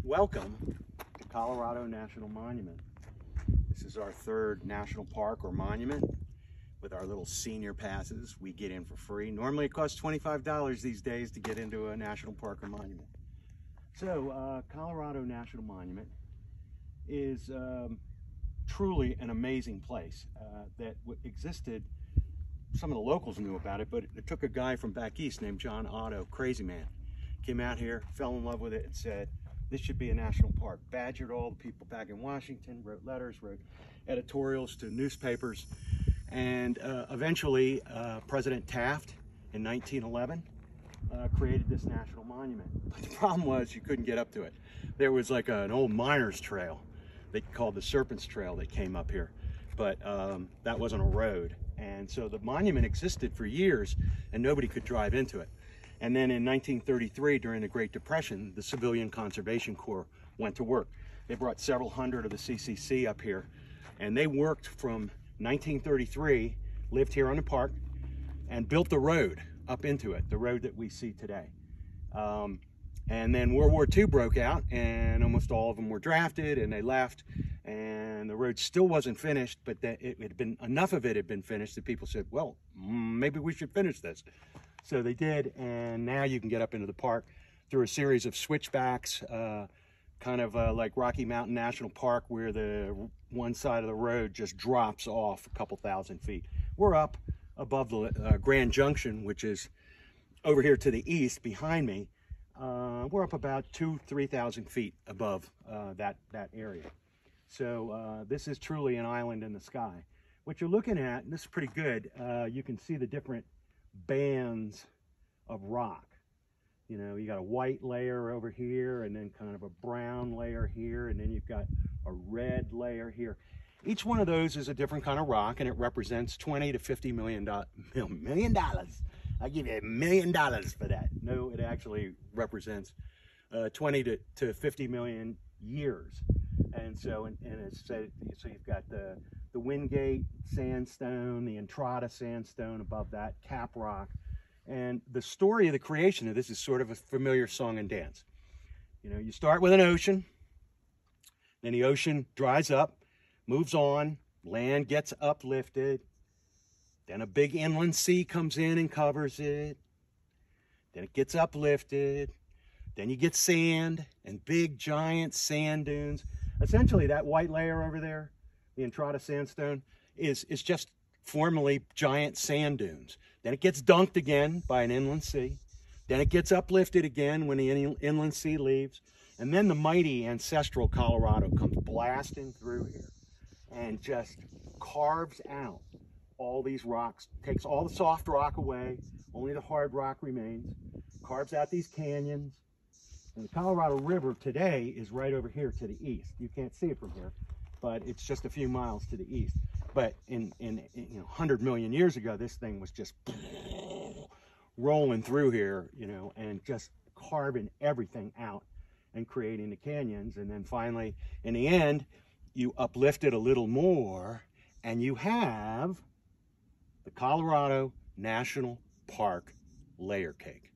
Welcome to Colorado National Monument. This is our third national park or monument. With our little senior passes, we get in for free. Normally it costs $25 these days to get into a national park or monument. So Colorado National Monument is truly an amazing place that existed. Some of the locals knew about it, but it took a guy from back east named John Otto, crazy man, came out here, fell in love with it, and said, this should be a national park. Badgered all the people back in Washington, wrote letters, wrote editorials to newspapers, and eventually President Taft in 1911 created this national monument. But the problem was you couldn't get up to it. There was like an old miner's trail they called the Serpent's Trail that came up here, but that wasn't a road. And so the monument existed for years and nobody could drive into it. And then in 1933, during the Great Depression, the Civilian Conservation Corps went to work. They brought several hundred of the CCC up here, and they worked from 1933, lived here on the park, and built the road up into it, the road that we see today. And then World War II broke out, and almost all of them were drafted, and they left, and the road still wasn't finished, but enough of it had been finished that people said, well, maybe we should finish this. So they did, and now you can get up into the park through a series of switchbacks, kind of like Rocky Mountain National Park, where the one side of the road just drops off a couple thousand feet. We're up above the Grand Junction, which is over here to the east behind me. We're up about 2,000–3,000 feet above that area. So this is truly an island in the sky. What you're looking at, and this is pretty good, you can see the different bands of rock. You know, you got a white layer over here, and then kind of a brown layer here, and then you've got a red layer here. Each one of those is a different kind of rock, and it represents $20 to $50 million. I'll give you $1 million for that. No, it actually represents 20 to 50 million years. And so, and it's so you've got the Wingate sandstone, the Entrada sandstone above that, cap rock. And the story of the creation of this is sort of a familiar song and dance. You know, you start with an ocean, then the ocean dries up, moves on, land gets uplifted, then a big inland sea comes in and covers it, then it gets uplifted, then you get sand and big giant sand dunes. Essentially that white layer over there, the Entrada sandstone, is just formerly giant sand dunes. Then it gets dunked again by an inland sea. Then it gets uplifted again when the inland sea leaves. And then the mighty ancestral Colorado comes blasting through here and just carves out all these rocks, takes all the soft rock away, only the hard rock remains, carves out these canyons. And the Colorado River today is right over here to the east. You can't see it from here, but it's just a few miles to the east. But in 100 million years ago, this thing was just rolling through here, you know, and just carving everything out and creating the canyons. And then finally, in the end, you uplift it a little more, and you have the Colorado National Park layer cake.